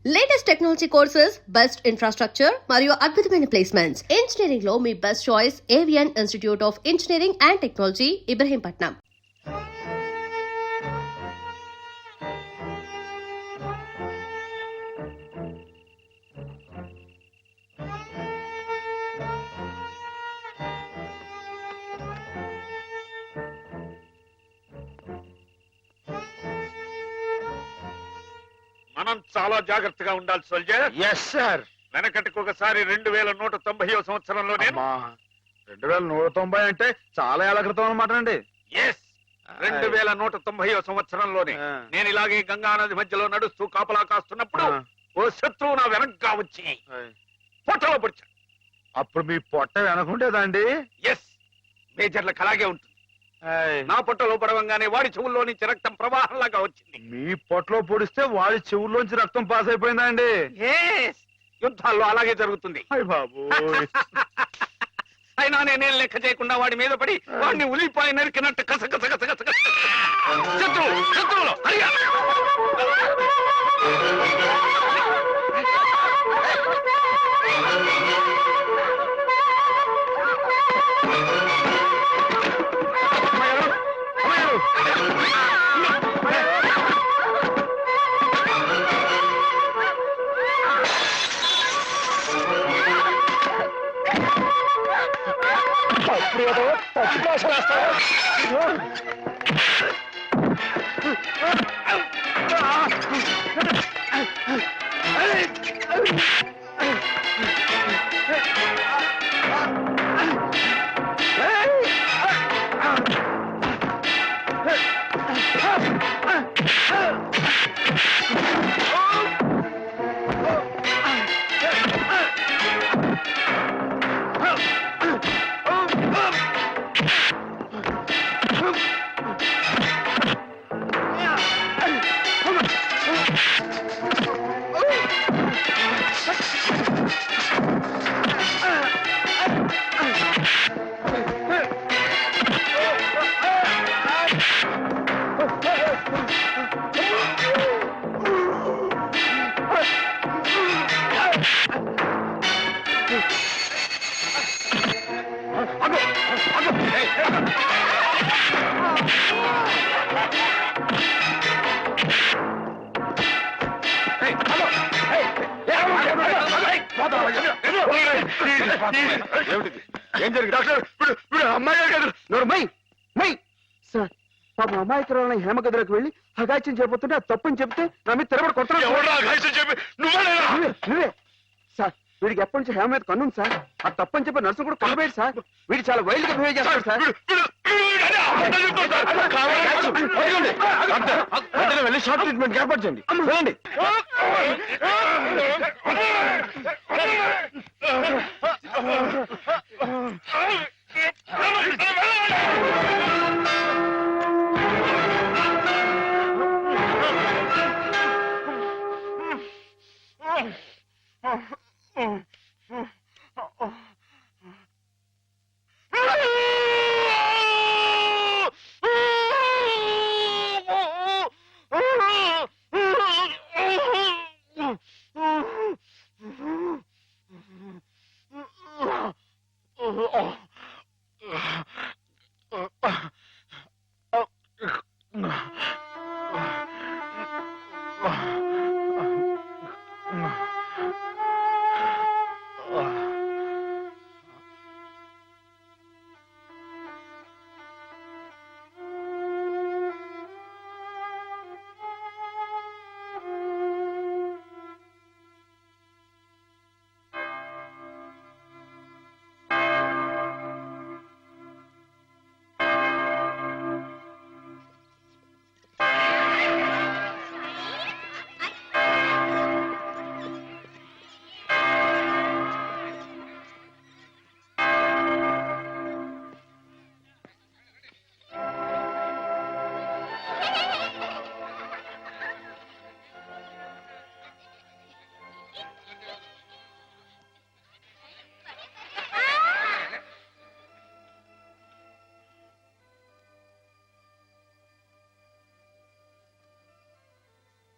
Latest technology courses, best infrastructure మరియు అద్భుతమైన placements. Engineering లో మీ best choice Avian institute of engineering and technology, Ibrahimpatnam. మనం చాలా జాగ్రత్తగా ఉండాలి సోల్జర్. Yes sir. వెనకటికి ఒకసారి 2190వ సంవత్సరంలో నేను 2190 అంటే చాలా ఏళ్ల క్రితం అనమాట అండి. 2190వ సంవత్సరంలోనే నేను ఇలాగే గంగా నది మధ్యలో నడుస్తూ కాపలా కాస్తున్నప్పుడు ఓ శత్రువు నా వెనక్గా వచ్చి పొట్టలో పొడిచా. అప్పుడు మీ పొట్ట వెనకుండేదండి? ఎస్, మేజర్లకు అలాగే ఉంటుంది. నా పొట్టలో పడవంగానే వాడి చెవుల్లో నుంచి రక్తం ప్రవాహంలాగా వచ్చింది. మీ పొట్టలో పొడిస్తే వాడి చెవుల్లోంచి రక్తం పాస్ అయిపోయిందా అండి? యుద్ధాల్లో అలాగే జరుగుతుంది. బాబు అయినా నేనేం లెక్క చేయకుండా వాడి మీద పడి వాడిని ఉలిపాయ నరికినట్టు కసకస శత్రువులు హరియా. ఏం జరిగింది డాక్టర్? అమ్మాయి సార్, పాపం అమ్మాయికరాలని హేమగదిలోకి వెళ్ళి అగాయిత్యం చేయబోతుంటే అది తప్పని చెప్తే నా మీద తిరగబడి కొట్టాడు. నువ్వే సార్. వీడికి ఎప్పటి నుంచి హేమ మీద కన్నుంది సార్. అది తప్పని చెప్పి నర్సు కూడా కొనబోయాడు సార్. వీడు చాలా వైల్డ్ గా బిహేవ్ చేస్తాడు సార్. వెళ్ళి షార్ట్ ట్రీట్మెంట్ ఏర్పాటు చేయండి. చూడండి.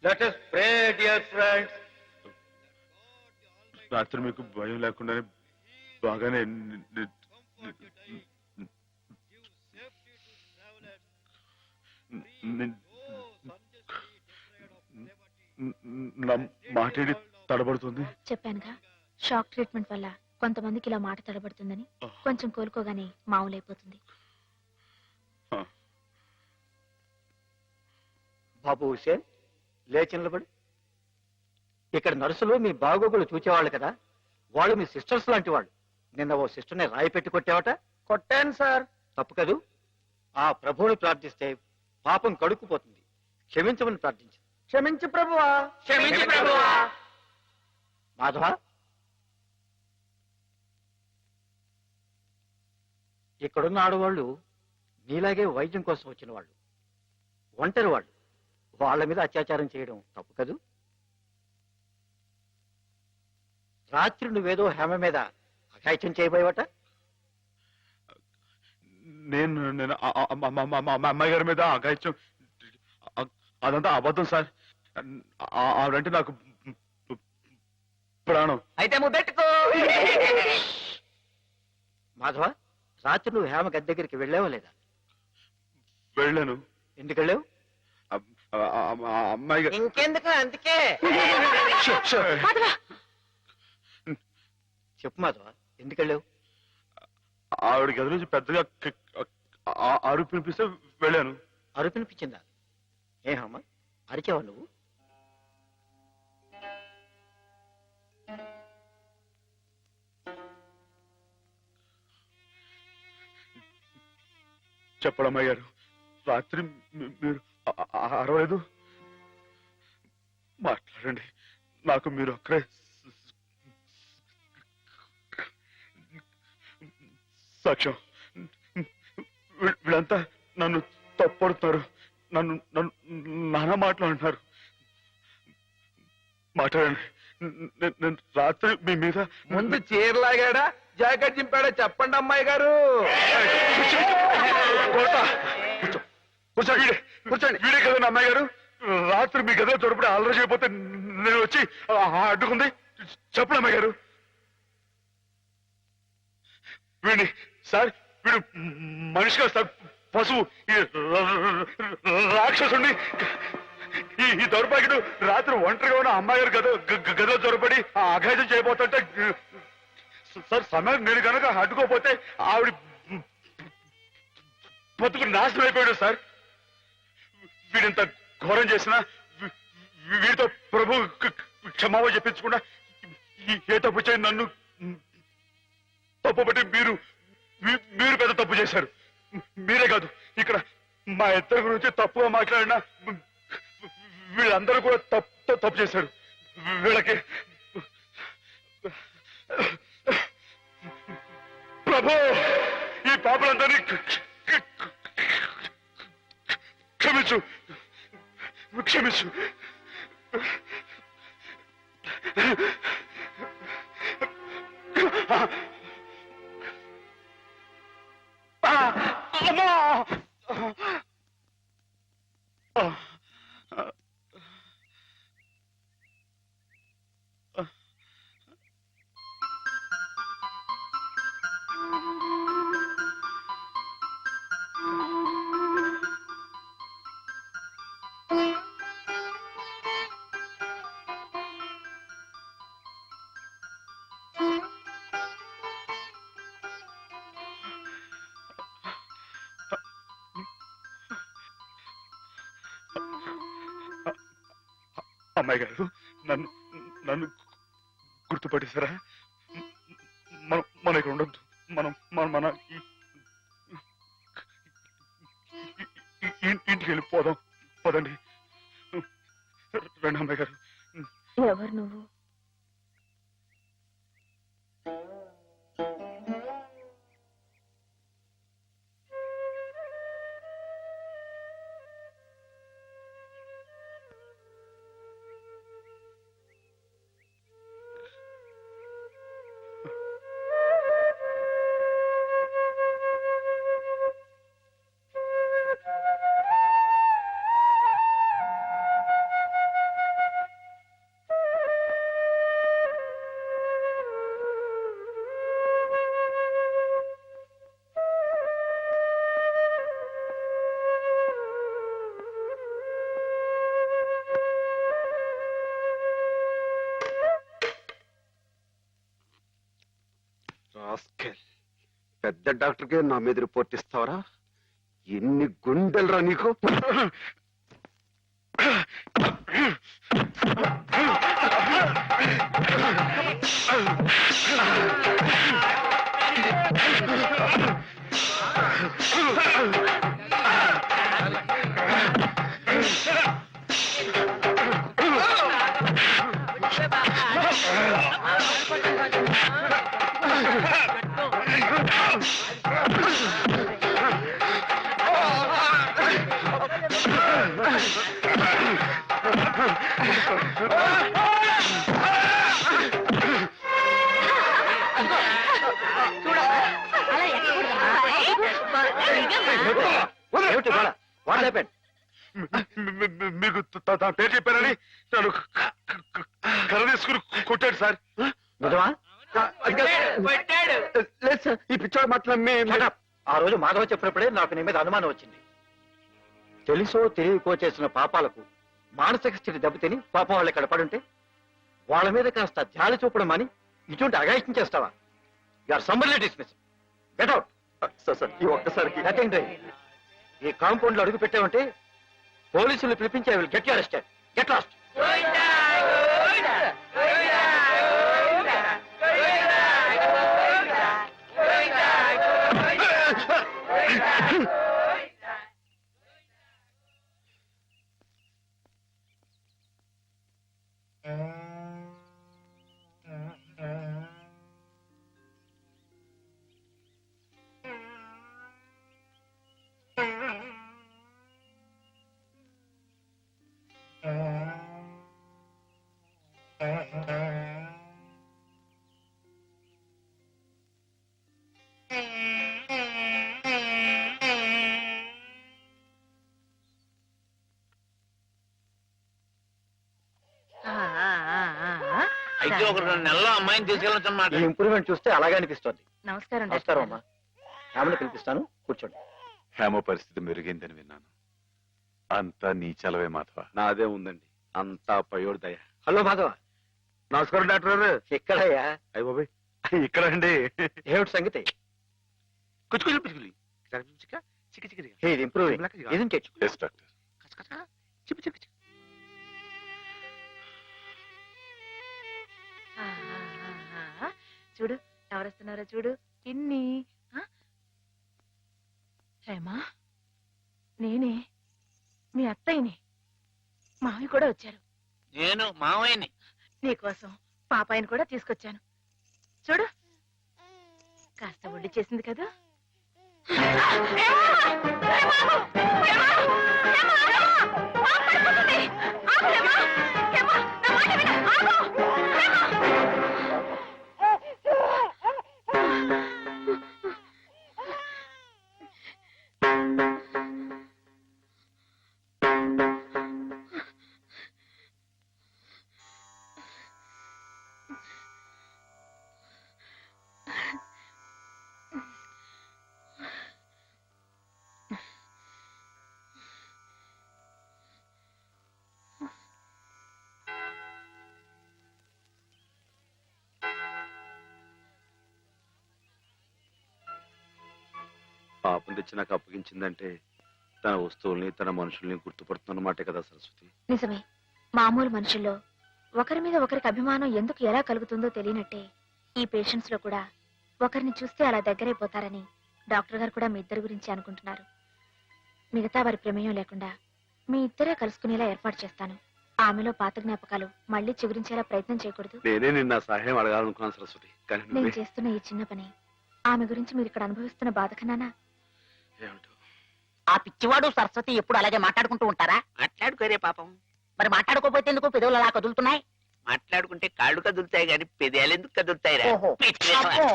Let us pray, dear friends, రాత్రి మీకు భయం లేకుండానే బాగానే నా మాటేడి తడబడుతుంది. చెప్పానుగా, షాక్ ట్రీట్మెంట్ వల్ల కొంతమందికి ఇలా మాట తడబడుతుందని. కొంచెం కోలుకోగానే మామూలైపోతుంది. బాబు హుసేన్, లేచి నిలబడి. ఇక్కడ నర్సులు మీ బాగోగులు చూచేవాళ్ళు కదా, వాళ్ళు మీ సిస్టర్స్ లాంటి వాళ్ళు. నిన్న ఓ సిస్టర్ని రాయి పెట్టి కొట్టావట. కొట్టాను సార్. తప్పు కదూ. ఆ ప్రభువుని ప్రార్థిస్తే పాపం కడుక్కుపోతుంది. క్షమించమని ప్రార్థించు. క్షమించు ప్రభువా. క్షమించు ప్రభువా. మాధవ, ఇక్కడున్న ఆడవాళ్ళు నీలాగే వైద్యం కోసం వచ్చిన వాళ్ళు, ఒంటరి వాళ్ళు. వాళ్ళ మీద అత్యాచారం చేయడం తప్పు కదూ. రాత్రి నువ్వేదో హేమ మీద అఘాయిత్యం చేయబోయేవట. నేను నేను మా అమ్మాయి గారి మీద అఘాయిత్యం, అదంతా అబద్ధం సార్. ఆవిడంటే నాకు ప్రాణం. అయితే ముద్దెట్టుకో. మాధవ, రాత్రి నువ్వు హేమ గది దగ్గరికి వెళ్ళావా లేదా? వెళ్ళాను. ఎందుకు వెళ్ళావు? అమ్మాయి ఇంకెందుకు, అందుకే. చెప్పు మాధవ, ఎందుకు వెళ్ళావు? ఆవిడ గది నుంచి పెద్దగా అరుపు వినిపిస్తే వెళ్ళాను. అరుపినిపించిందా? ఏ హేమ, అరిచావా నువ్వు? చెప్పడం అమ్మాయి గారు, రాత్రి మీరు అరవలేదు. మాట్లాడండి, నాకు మీరు అక్కడే సాక్ష్యం. వీళ్ళంతా నన్ను తప్పడుతున్నారు, నన్ను నన్ను నానా మాట్లాడుతున్నారు. మాట్లాడండి. నేను రాత్రి మీ మీద ముందు చీరలాగాడా జాకెట్ చింపాడా చెప్పండి అమ్మాయి గారు. కూర్చోండి, కూర్చోండి. వీడే కదండి అమ్మాయి గారు. రాత్రి మీ గదిలో చొరపడి అల్లరి చేయకపోతే నేను వచ్చి అడ్డుకుంది. చెప్పండి అమ్మాయి గారు. వీడిని సార్, వీడు మనిషి కాదు సార్, పశువు. రాక్షసుని ఈ దౌర్భాగ్యుడు రాత్రి ఒంటరిగా ఉన్న అమ్మాయి గారు గదిలో చొరపడి అఘాయిత్యం చేయబోతుంటే సార్, సమయం నేను కనుక అడ్డుకోపోతే ఆవిడ బతుకు నాశనం అయిపోయాడు సార్. వీడింత ఘోరం చేసినా వీడితో ప్రభు క్షమాపణ చెప్పించకుండా ఏ తప్పు చేయి నన్ను తప్పుబట్టి మీరు పెద్ద తప్పు చేశారు. మీరే కాదు, ఇక్కడ మా ఇద్దరి గురించి తప్పుగా మాట్లాడినా వీళ్ళందరూ కూడా తప్పు చేశారు. వీళ్ళకి ప్రభు ఈ పాపలందరినీ క్షమించు, క్షమించు. అమ్మా, అమ్మాయి గారు, నన్ను నన్ను గుర్తుపట్టేశారా? మనం ఇక్కడ ఉండొద్దు. మన ఇంటికి వెళ్ళిపోదాం. పదండి, రండి అమ్మాయి గారు. ఎవరు నువ్వు? రాస్కెల్. పెద్ద డాక్టర్కే నా మీద రిపోర్ట్ ఇస్తావరా? ఎన్ని గుండెలరా నీకు? ఏమిటి గోళ? What happened? మీకు తన పేరు చెప్పారని నన్ను కర్ర తీసుకుని కొట్టాడు సార్. నిజమా? లేదు సార్, ఈ పిచ్చోడు మాట్లాడి Shut up. ఆ రోజు మాధవ చెప్పినప్పుడే నాకు నీ మీద అనుమానం వచ్చింది. తెలుసో తెలియకో చేసిన పాపాలకు మానసిక స్థితి దెబ్బతిని పాపం వాళ్ళు ఇక్కడ పడుంటే వాళ్ళ మీద కాస్త జాలి చూపడం అని ఇటువంటి అగాయిత్యం చేస్తావా? You're summarily dismiss. Get out. Sir ఈ ఒక్కసారికి నథింగ్ డూయింగ్. ఈ కాంపౌండ్ లో అడుగు పెట్టావంటే పోలీసులు పిలిపించి I will get you arrested. Get lost. అయితే ఒక 2 నెలల్లో అమ్మాయిని తీసుకెళ్ళొచ్చన్నమాట. ఈ ఇంప్రూవ్మెంట్ చూస్తే అలాగే అనిపిస్తోంది. నమస్కారం నమస్కారం అమ్మా. ఆమెను పిలిపిస్తాను, కూర్చోండి. హేమ పరిస్థితి మెరుగైందని విన్నాను. అంతా నీ చలవే మాధవ. నాదే ఉందండి, అంతా పయోడు దయ. హలో మాధవ. నమస్కారం డాక్టర్ గారు. ఎక్కడయ్యా? అయ్య బాబాయ్, ఇక్కడ అండి. ఏమిటి సంగతి? Hey improving, isn't it? Yes, doctor. చూడు ఎవరొస్తున్నారో చూడు. పిన్ని. హేమా, నేనే మీ అత్తయ్యని. మావి కూడా వచ్చారు. నేను మావయ్యని. నీకోసం పాపాయిని కూడా తీసుకొచ్చాను. చూడు, కాస్త ఒళ్ళు చేసింది కదా. పాపం తెచ్చి నాకు అప్పగించిందంటే తన వస్తువుల్ని తన మనుషుల్ని గుర్తుపడుతున్నమాటే కదా సరస్వతి. నిజమే. మామూలు మనుషుల్లో ఒకరి మీద ఒకరికి అభిమానం ఎందుకు ఎలా కలుగుతుందో తెలియనట్టే ఈ పేషెంట్స్ లో కూడా ఒకరిని చూస్తే అలా దగ్గరైపోతారని డాక్టర్ గారు కూడా మీ ఇద్దరి గురించి అనుకుంటున్నారు. మిగతా వారి ప్రమేయం లేకుండా మీ ఇద్దరే కలుసుకునేలా ఏర్పాటు చేస్తాను. ఆమెలో పాత జ్ఞాపకాలు మళ్ళీ చిగురించేలా ప్రయత్నం చేయకూడదు. నేనే నిన్న సహాయం అడగాలనుకున్నాను సరస్వతి, కానీ నేను నువ్వే చేస్తున్న ఈ చిన్న పని ఆమె గురించి మీరు ఇక్కడ అనుభవిస్తున్న బాధ కన్నానా? ఏమంటావు? ఆ పిచ్చివాడు సరస్వతి ఎప్పుడు అలాగే మాట్లాడుకుంటూ ఉంటారా? మాట్లాడుకోరే పాపం. మరి మాట్లాడుకోపోతే ఎందుకు పెదవులు అలా కదులుతున్నాయి? మాట్లాడుకుంటే కాళ్ళు కదులుతాయి గాని పెదాలు ఎందుకు కదులుతాయిరా? ఓహో. పిచ్చి అబ్బో,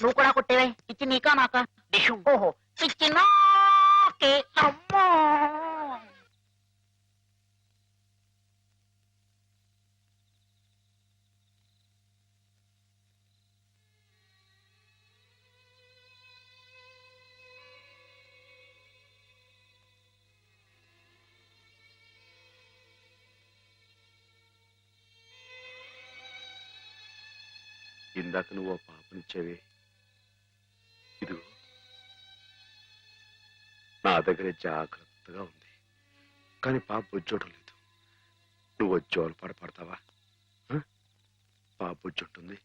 నువ్వు కూడా కొట్టేవే. పిచ్చి నీకా నాకా? డిషుం. ఓహో, పిచ్చి నాకే. అమ్మో. ఇందాక నువ్వు ఆ పాపనిచ్చేవి దగ్గరే జాగ్రత్తగా ఉంది. కానీ పాప బుజ్జోటం లేదు. నువ్వు వచ్చి పడతావా? పాప బుజ్జుంటుంది.